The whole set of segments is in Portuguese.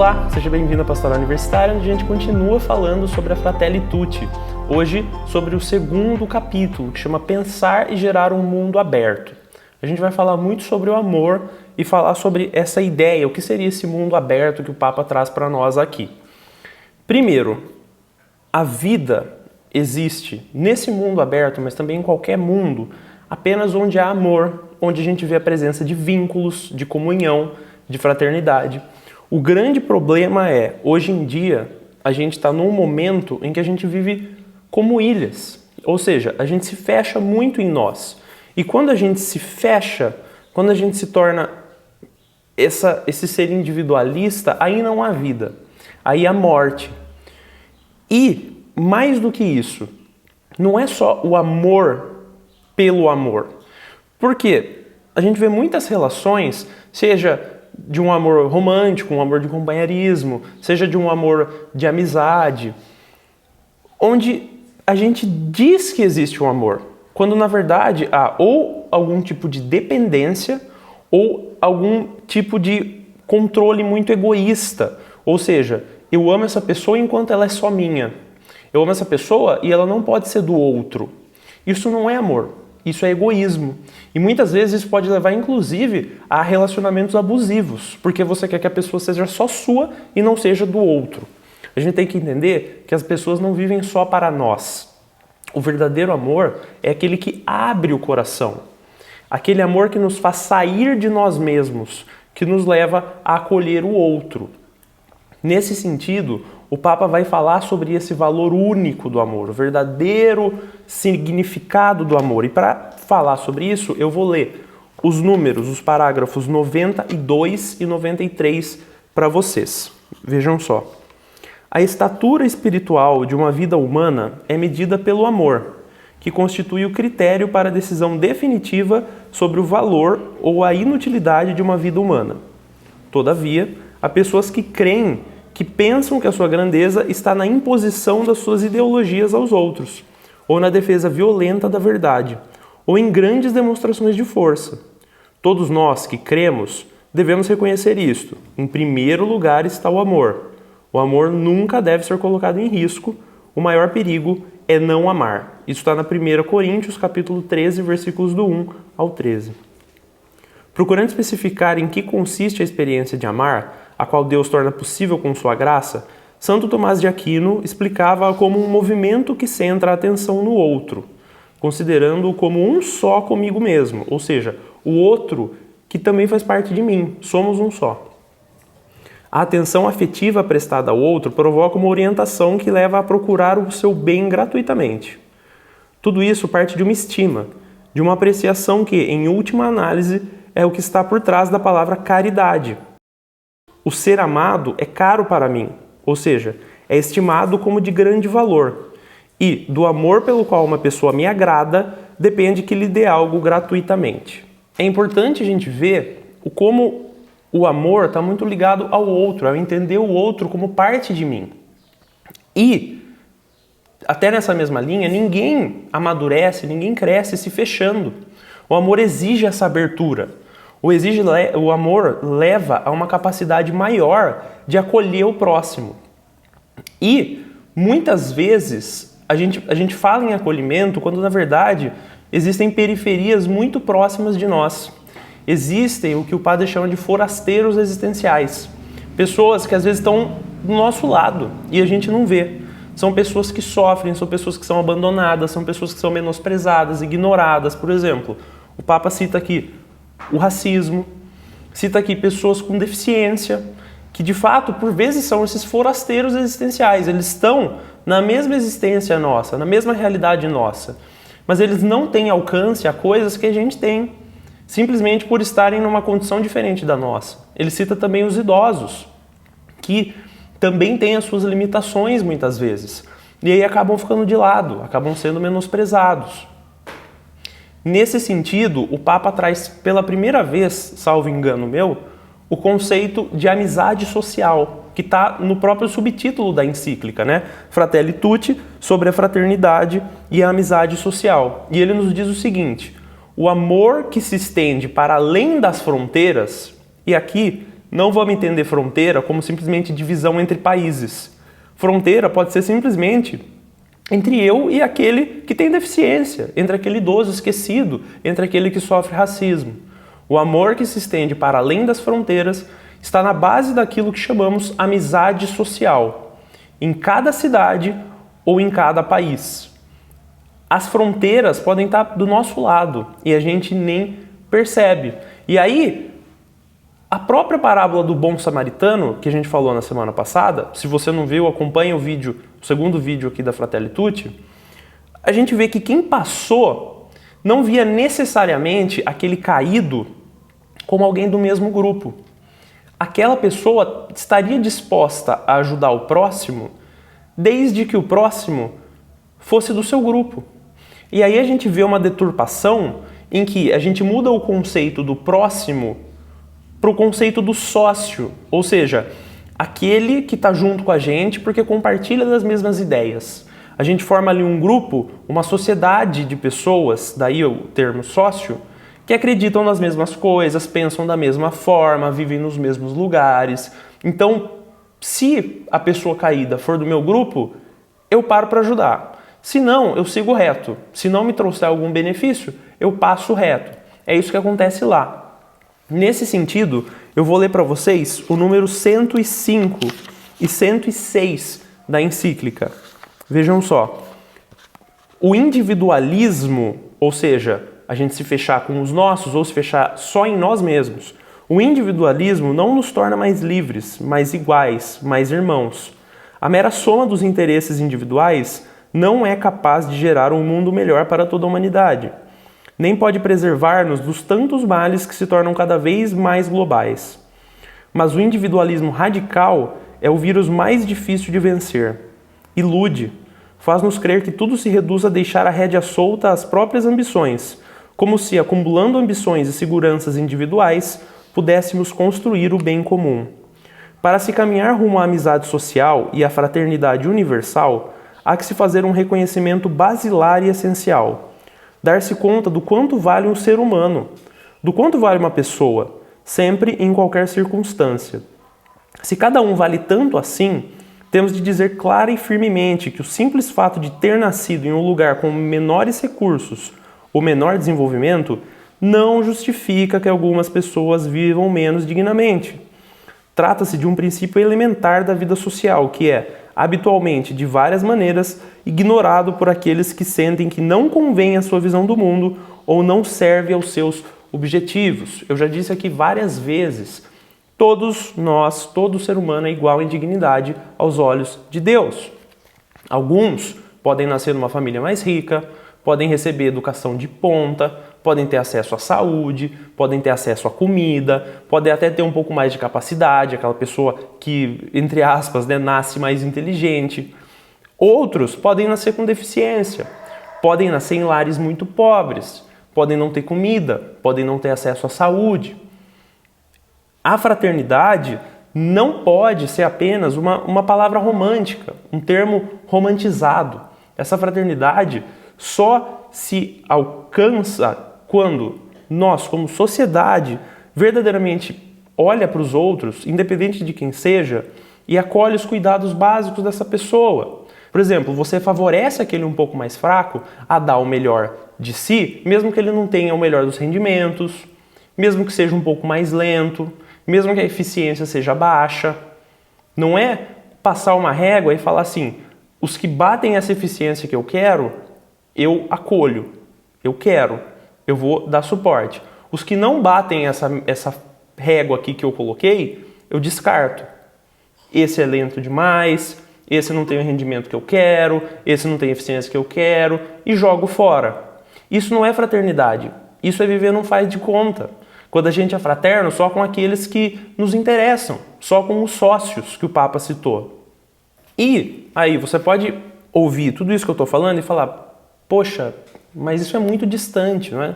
Olá, seja bem-vindo à Pastoral Universitária, onde a gente continua falando sobre a Fratelli Tutti. Hoje, sobre o segundo capítulo, que chama Pensar e Gerar um Mundo Aberto. A gente vai falar muito sobre o amor e falar sobre essa ideia, o que seria esse mundo aberto que o Papa traz para nós aqui. Primeiro, a vida existe nesse mundo aberto, mas também em qualquer mundo, apenas onde há amor, onde a gente vê a presença de vínculos, de comunhão, de fraternidade. O grande problema é, hoje em dia, a gente está num momento em que a gente vive como ilhas. Ou seja, a gente se fecha muito em nós. E quando a gente se fecha, quando a gente se torna esse ser individualista, aí não há vida. Aí há morte. E, mais do que isso, não é só o amor pelo amor. Por quê? A gente vê muitas relações, seja de um amor romântico, um amor de companheirismo, seja de um amor de amizade, onde a gente diz que existe um amor, quando na verdade há ou algum tipo de dependência ou algum tipo de controle muito egoísta. Ou seja, eu amo essa pessoa enquanto ela é só minha. Eu amo essa pessoa e ela não pode ser do outro. Isso não é amor. Isso é egoísmo. E muitas vezes isso pode levar, inclusive, a relacionamentos abusivos, porque você quer que a pessoa seja só sua e não seja do outro. A gente tem que entender que as pessoas não vivem só para nós. O verdadeiro amor é aquele que abre o coração. Aquele amor que nos faz sair de nós mesmos, que nos leva a acolher o outro. Nesse sentido, o Papa vai falar sobre esse valor único do amor, o verdadeiro significado do amor. E para falar sobre isso, eu vou ler os números, os parágrafos 92 e 93 para vocês. Vejam só. A estatura espiritual de uma vida humana é medida pelo amor, que constitui o critério para a decisão definitiva sobre o valor ou a inutilidade de uma vida humana. Todavia, há pessoas que creem, que pensam que a sua grandeza está na imposição das suas ideologias aos outros, ou na defesa violenta da verdade, ou em grandes demonstrações de força. Todos nós que cremos devemos reconhecer isto. Em primeiro lugar está o amor. O amor nunca deve ser colocado em risco. O maior perigo é não amar. Isso está na 1 Coríntios, capítulo 13, versículos do 1 ao 13. Procurando especificar em que consiste a experiência de amar, a qual Deus torna possível com sua graça, Santo Tomás de Aquino explicava como um movimento que centra a atenção no outro, considerando-o como um só comigo mesmo, ou seja, o outro que também faz parte de mim, somos um só. A atenção afetiva prestada ao outro provoca uma orientação que leva a procurar o seu bem gratuitamente. Tudo isso parte de uma estima, de uma apreciação que, em última análise, é o que está por trás da palavra caridade. O ser amado é caro para mim, ou seja, é estimado como de grande valor. E do amor pelo qual uma pessoa me agrada, depende que lhe dê algo gratuitamente. É importante a gente ver como o amor está muito ligado ao outro, ao entender o outro como parte de mim. E, até nessa mesma linha, ninguém amadurece, ninguém cresce se fechando. O amor exige essa abertura. O amor leva a uma capacidade maior de acolher o próximo. E, muitas vezes, a gente fala em acolhimento quando, na verdade, existem periferias muito próximas de nós. Existem o que o padre chama de forasteiros existenciais. Pessoas que, às vezes, estão do nosso lado e a gente não vê. São pessoas que sofrem, são pessoas que são abandonadas, são pessoas que são menosprezadas, ignoradas. Por exemplo, o Papa cita aqui o racismo, cita aqui pessoas com deficiência, que de fato, por vezes, são esses forasteiros existenciais. Eles estão na mesma existência nossa, na mesma realidade nossa, mas eles não têm alcance a coisas que a gente tem, simplesmente por estarem numa condição diferente da nossa. Ele cita também os idosos, que também têm as suas limitações muitas vezes, e aí acabam ficando de lado, acabam sendo menosprezados. Nesse sentido, o Papa traz pela primeira vez, salvo engano meu, o conceito de amizade social, que está no próprio subtítulo da encíclica, né? Fratelli Tutti, sobre a fraternidade e a amizade social. E ele nos diz o seguinte: o amor que se estende para além das fronteiras, e aqui Não vamos entender fronteira como simplesmente divisão entre países. Fronteira pode ser simplesmente entre eu e aquele que tem deficiência, entre aquele idoso esquecido, entre aquele que sofre racismo. O amor que se estende para além das fronteiras está na base daquilo que chamamos amizade social, em cada cidade ou em cada país. As fronteiras podem estar do nosso lado e a gente nem percebe. E aí, a própria parábola do bom samaritano, que a gente falou na semana passada, se você não viu, acompanha o segundo vídeo aqui da Fratelli Tutti, a gente vê que quem passou não via necessariamente aquele caído como alguém do mesmo grupo. Aquela pessoa estaria disposta a ajudar o próximo, desde que o próximo fosse do seu grupo. E aí a gente vê uma deturpação em que a gente muda o conceito do próximo para o conceito do sócio, ou seja, aquele que está junto com a gente porque compartilha das mesmas ideias. A gente forma ali um grupo, uma sociedade de pessoas, daí o termo sócio, que acreditam nas mesmas coisas, pensam da mesma forma, vivem nos mesmos lugares. Então, se a pessoa caída for do meu grupo, eu paro para ajudar. Se não, eu sigo reto. Se não me trouxer algum benefício, eu passo reto. É isso que acontece lá. Nesse sentido, eu vou ler para vocês o número 105 e 106 da encíclica. Vejam só. O individualismo, ou seja, a gente se fechar com os nossos ou se fechar só em nós mesmos, o individualismo não nos torna mais livres, mais iguais, mais irmãos. A mera soma dos interesses individuais não é capaz de gerar um mundo melhor para toda a humanidade. Nem pode preservar-nos dos tantos males que se tornam cada vez mais globais. Mas o individualismo radical é o vírus mais difícil de vencer. Ilude, faz-nos crer que tudo se reduz a deixar a rédea solta às próprias ambições, como se, acumulando ambições e seguranças individuais, pudéssemos construir o bem comum. Para se caminhar rumo à amizade social e à fraternidade universal, há que se fazer um reconhecimento basilar e essencial. Dar-se conta do quanto vale um ser humano, do quanto vale uma pessoa, sempre e em qualquer circunstância. Se cada um vale tanto assim, temos de dizer clara e firmemente que o simples fato de ter nascido em um lugar com menores recursos ou menor desenvolvimento não justifica que algumas pessoas vivam menos dignamente. Trata-se de um princípio elementar da vida social, que é, habitualmente, de várias maneiras, ignorado por aqueles que sentem que não convém à sua visão do mundo ou não serve aos seus objetivos. Eu já disse aqui várias vezes, todos nós, todo ser humano é igual em dignidade aos olhos de Deus. Alguns podem nascer numa família mais rica, podem receber educação de ponta, podem ter acesso à saúde, podem ter acesso à comida, podem até ter um pouco mais de capacidade, aquela pessoa que, entre aspas, nasce mais inteligente. Outros podem nascer com deficiência, podem nascer em lares muito pobres, podem não ter comida, podem não ter acesso à saúde. A fraternidade não pode ser apenas uma palavra romântica, um termo romantizado. Essa fraternidade só se alcança quando nós, como sociedade, verdadeiramente olha para os outros, independente de quem seja, e acolhe os cuidados básicos dessa pessoa. Por exemplo, você favorece aquele um pouco mais fraco a dar o melhor de si, mesmo que ele não tenha o melhor dos rendimentos, mesmo que seja um pouco mais lento, mesmo que a eficiência seja baixa. Não é passar uma régua e falar assim, os que batem essa eficiência que eu quero, eu acolho, eu quero, eu vou dar suporte. Os que não batem essa régua aqui que eu coloquei, eu descarto. Esse é lento demais, esse não tem o rendimento que eu quero, esse não tem a eficiência que eu quero, e jogo fora. Isso não é fraternidade, isso é viver num faz de conta. Quando a gente é fraterno, só com aqueles que nos interessam, só com os sócios que o Papa citou. E aí você pode ouvir tudo isso que eu estou falando e falar, poxa, mas isso é muito distante, não é?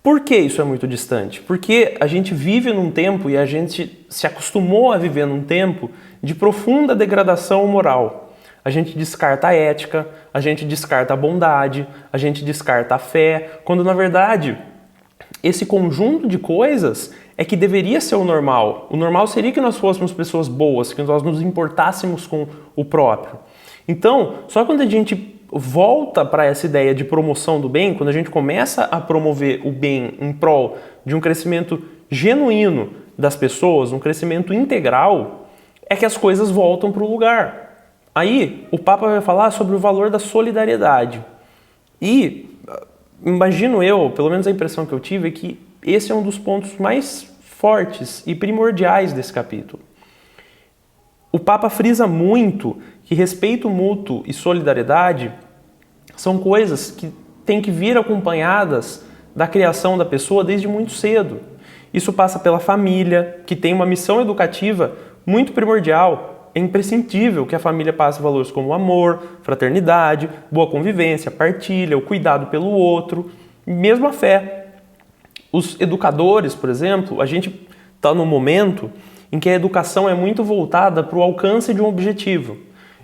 Por que isso é muito distante? Porque a gente vive num tempo e a gente se acostumou a viver num tempo de profunda degradação moral. A gente descarta a ética, a gente descarta a bondade, a gente descarta a fé, quando na verdade esse conjunto de coisas é que deveria ser o normal. O normal seria que nós fôssemos pessoas boas, que nós nos importássemos com o próprio. Então, só quando a gente volta para essa ideia de promoção do bem, quando a gente começa a promover o bem em prol de um crescimento genuíno das pessoas, um crescimento integral, é que as coisas voltam para o lugar. Aí, o Papa vai falar sobre o valor da solidariedade. E imagino eu, pelo menos a impressão que eu tive, é que esse é um dos pontos mais fortes e primordiais desse capítulo. O Papa frisa muito que respeito mútuo e solidariedade são coisas que têm que vir acompanhadas da criação da pessoa desde muito cedo. Isso passa pela família, que tem uma missão educativa muito primordial. É imprescindível que a família passe valores como amor, fraternidade, boa convivência, partilha, o cuidado pelo outro, mesmo a fé. Os educadores, por exemplo, a gente está num momento em que a educação é muito voltada para o alcance de um objetivo.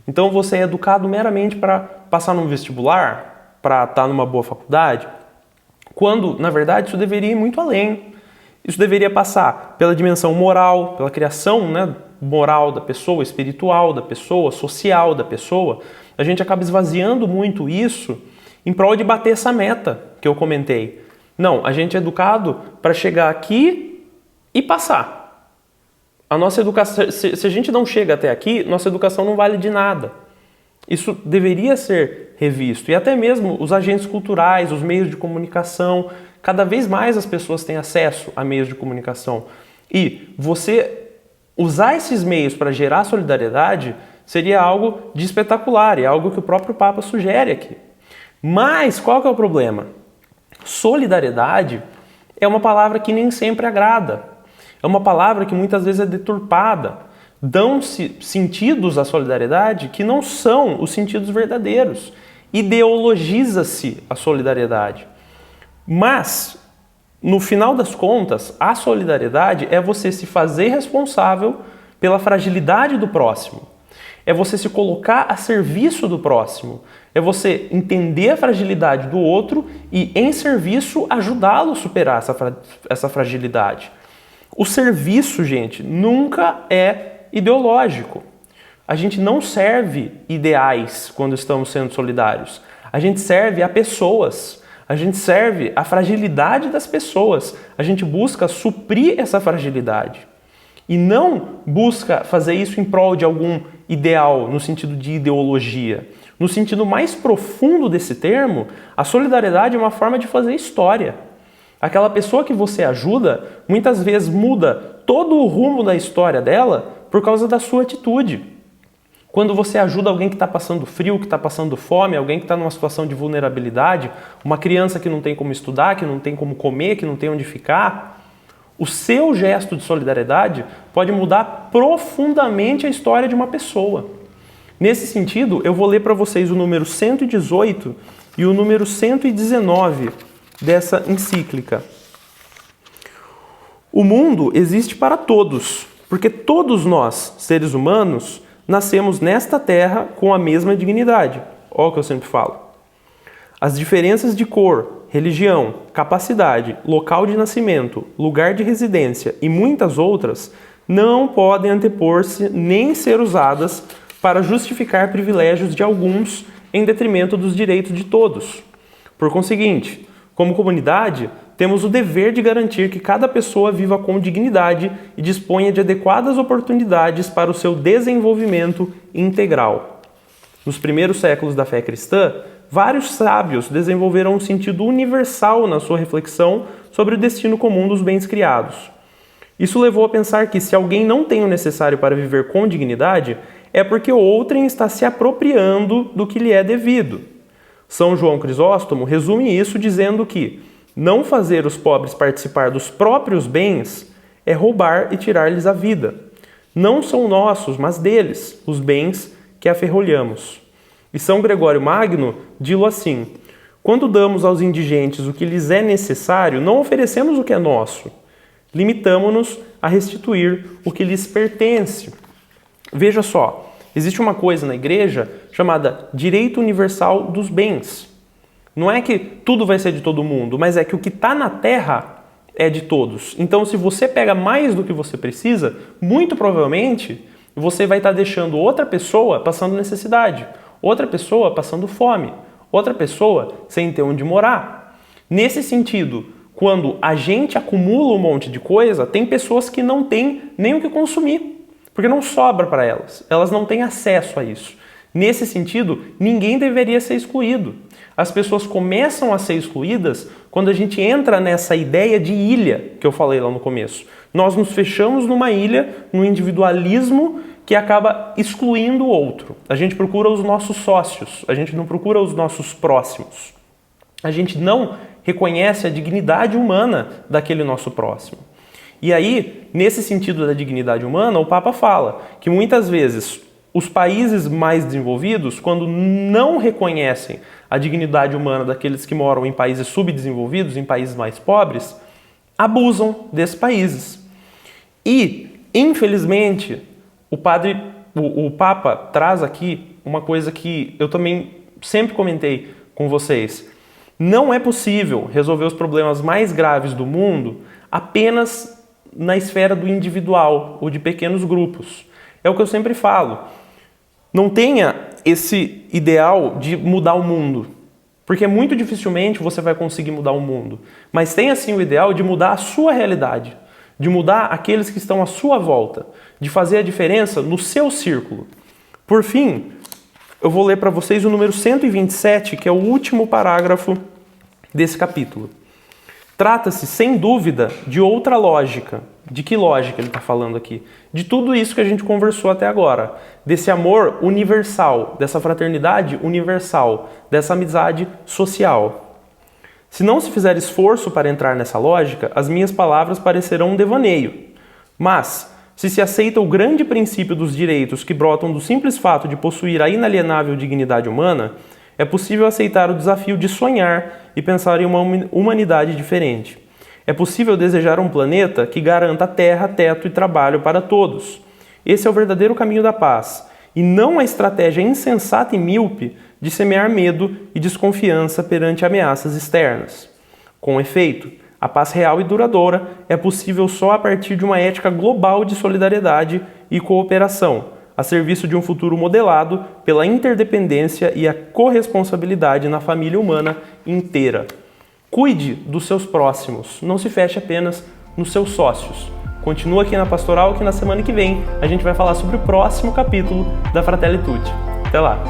Então você é educado meramente para passar num vestibular, para estar numa boa faculdade, quando, na verdade, isso deveria ir muito além. Isso deveria passar pela dimensão moral, pela criação, moral da pessoa, espiritual da pessoa, social da pessoa. A gente acaba esvaziando muito isso em prol de bater essa meta que eu comentei. Não, a gente é educado para chegar aqui e passar. A nossa educação, se a gente não chega até aqui, nossa educação não vale de nada. Isso deveria ser revisto. E até mesmo os agentes culturais, os meios de comunicação, cada vez mais as pessoas têm acesso a meios de comunicação. E você usar esses meios para gerar solidariedade seria algo de espetacular, é algo que o próprio Papa sugere aqui. Mas qual que é o problema? Solidariedade é uma palavra que nem sempre agrada. É uma palavra que muitas vezes é deturpada. Dão-se sentidos à solidariedade que não são os sentidos verdadeiros. Ideologiza-se a solidariedade. Mas, no final das contas, a solidariedade é você se fazer responsável pela fragilidade do próximo. É você se colocar a serviço do próximo. É você entender a fragilidade do outro e, em serviço, ajudá-lo a superar essa fragilidade. O serviço, gente, nunca é ideológico. A gente não serve ideais quando estamos sendo solidários. A gente serve a pessoas. A gente serve a fragilidade das pessoas. A gente busca suprir essa fragilidade. E não busca fazer isso em prol de algum ideal, no sentido de ideologia. No sentido mais profundo desse termo, a solidariedade é uma forma de fazer história. Aquela pessoa que você ajuda, muitas vezes muda todo o rumo da história dela por causa da sua atitude. Quando você ajuda alguém que está passando frio, que está passando fome, alguém que está numa situação de vulnerabilidade, uma criança que não tem como estudar, que não tem como comer, que não tem onde ficar, o seu gesto de solidariedade pode mudar profundamente a história de uma pessoa. Nesse sentido, eu vou ler para vocês o número 118 e o número 119 dessa encíclica. O mundo existe para todos, porque todos nós, seres humanos, nascemos nesta terra com a mesma dignidade. Olha o que eu sempre falo. As diferenças de cor, religião, capacidade, local de nascimento, lugar de residência e muitas outras não podem antepor-se nem ser usadas para justificar privilégios de alguns em detrimento dos direitos de todos. Por conseguinte, como comunidade, temos o dever de garantir que cada pessoa viva com dignidade e disponha de adequadas oportunidades para o seu desenvolvimento integral. Nos primeiros séculos da fé cristã, vários sábios desenvolveram um sentido universal na sua reflexão sobre o destino comum dos bens criados. Isso levou a pensar que se alguém não tem o necessário para viver com dignidade, é porque outrem está se apropriando do que lhe é devido. São João Crisóstomo resume isso dizendo que não fazer os pobres participar dos próprios bens é roubar e tirar-lhes a vida. Não são nossos, mas deles, os bens que aferrolhamos. E São Gregório Magno diz assim: quando damos aos indigentes o que lhes é necessário, não oferecemos o que é nosso. Limitamo-nos a restituir o que lhes pertence. Veja só, existe uma coisa na igreja chamada direito universal dos bens. Não é que tudo vai ser de todo mundo, mas é que o que está na terra é de todos. Então, se você pega mais do que você precisa, muito provavelmente você vai estar deixando outra pessoa passando necessidade, outra pessoa passando fome, outra pessoa sem ter onde morar. Nesse sentido, quando a gente acumula um monte de coisa, tem pessoas que não têm nem o que consumir, porque não sobra para elas. Elas não têm acesso a isso. Nesse sentido, ninguém deveria ser excluído. As pessoas começam a ser excluídas quando a gente entra nessa ideia de ilha que eu falei lá no começo. Nós nos fechamos numa ilha, num individualismo que acaba excluindo o outro. A gente procura os nossos sócios, a gente não procura os nossos próximos. A gente não reconhece a dignidade humana daquele nosso próximo. E aí, nesse sentido da dignidade humana, o Papa fala que muitas vezes os países mais desenvolvidos, quando não reconhecem a dignidade humana daqueles que moram em países subdesenvolvidos, em países mais pobres, abusam desses países. E, infelizmente, o Papa traz aqui uma coisa que eu também sempre comentei com vocês. Não é possível resolver os problemas mais graves do mundo apenas na esfera do individual ou de pequenos grupos. É o que eu sempre falo. Não tenha esse ideal de mudar o mundo, porque muito dificilmente você vai conseguir mudar o mundo. Mas tenha sim o ideal de mudar a sua realidade, de mudar aqueles que estão à sua volta, de fazer a diferença no seu círculo. Por fim, eu vou ler para vocês o número 127, que é o último parágrafo desse capítulo. Trata-se, sem dúvida, de outra lógica. De que lógica ele está falando aqui? De tudo isso que a gente conversou até agora. Desse amor universal, dessa fraternidade universal, dessa amizade social. Se não se fizer esforço para entrar nessa lógica, as minhas palavras parecerão um devaneio. Mas, se se aceita o grande princípio dos direitos que brotam do simples fato de possuir a inalienável dignidade humana, é possível aceitar o desafio de sonhar e pensar em uma humanidade diferente. É possível desejar um planeta que garanta terra, teto e trabalho para todos. Esse é o verdadeiro caminho da paz, e não a estratégia insensata e míope de semear medo e desconfiança perante ameaças externas. Com efeito, a paz real e duradoura é possível só a partir de uma ética global de solidariedade e cooperação, a serviço de um futuro modelado pela interdependência e a corresponsabilidade na família humana inteira. Cuide dos seus próximos, não se feche apenas nos seus sócios. Continua aqui na Pastoral, que na semana que vem a gente vai falar sobre o próximo capítulo da Fratelli Tutti. Até lá!